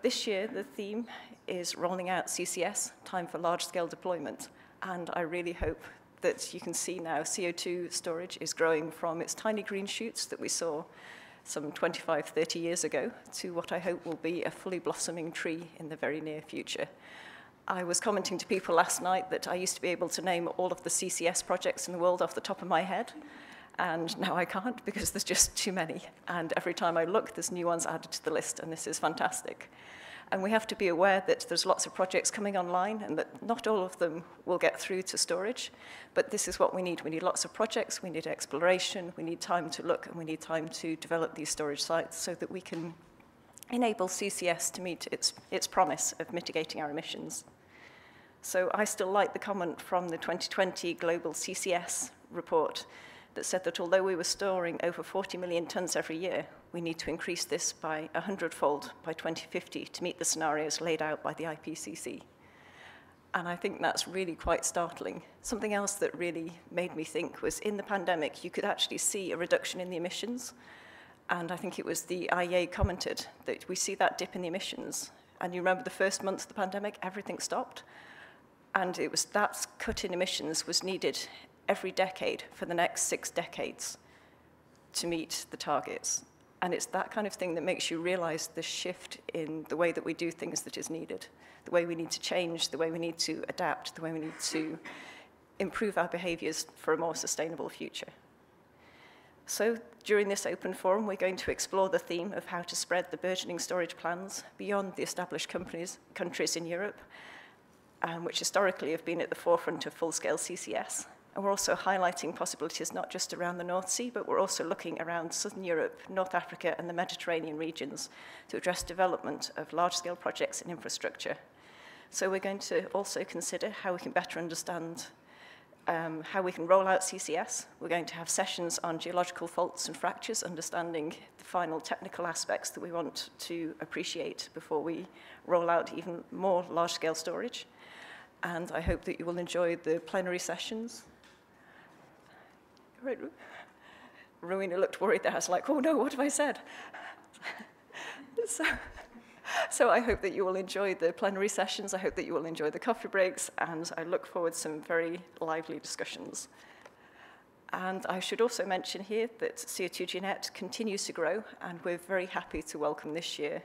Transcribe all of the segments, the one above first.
this year, the theme is rolling out CCS, time for large-scale deployment. And I really hope that you can see now CO2 storage is growing from its tiny green shoots that we saw some 25, 30 years ago to what I hope will be a fully blossoming tree in the very near future. I was commenting to people last night that I used to be able to name all of the CCS projects in the world off the top of my head, and now I can't because there's just too many. And every time I look, there's new ones added to the list, and this is fantastic. And we have to be aware that there's lots of projects coming online and that not all of them will get through to storage, but this is what we need. We need lots of projects, we need exploration, we need time to look, and we need time to develop these storage sites so that we can enable CCS to meet its promise of mitigating our emissions. So I still like the comment from the 2020 Global CCS report that said that although we were storing over 40 million tons every year, we need to increase this by 100-fold by 2050 to meet the scenarios laid out by the IPCC. And I think that's really quite startling. Something else that really made me think was in the pandemic, you could actually see a reduction in the emissions. And I think it was the IEA commented that we see that dip in the emissions. And you remember the first month of the pandemic, everything stopped. And it was that cut in emissions was needed every decade for the next 6 decades to meet the targets. And it's that kind of thing that makes you realize the shift in the way that we do things that is needed, the way we need to change, the way we need to adapt, the way we need to improve our behaviors for a more sustainable future. So during this open forum, we're going to explore the theme of how to spread the burgeoning storage plans beyond the established countries in Europe, which historically have been at the forefront of full-scale CCS. And we're also highlighting possibilities not just around the North Sea, but we're also looking around Southern Europe, North Africa, and the Mediterranean regions to address development of large-scale projects and infrastructure. So we're going to also consider how we can better understand how we can roll out CCS. We're going to have sessions on geological faults and fractures, understanding the final technical aspects that we want to appreciate before we roll out even more large-scale storage. And I hope that you will enjoy the plenary sessions. Right. Rowena looked worried there. I was like, oh no, what have I said? So I hope that you will enjoy the plenary sessions. I hope that you will enjoy the coffee breaks, and I look forward to some very lively discussions. And I should also mention here that CO2GeoNet continues to grow, and we're very happy to welcome this year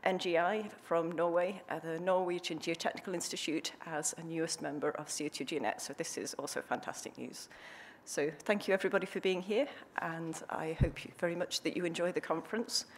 NGI from Norway, the Norwegian Geotechnical Institute, as a newest member of CO2GeoNet. So this is also fantastic news. So thank you everybody for being here, and I hope very much that you enjoy the conference.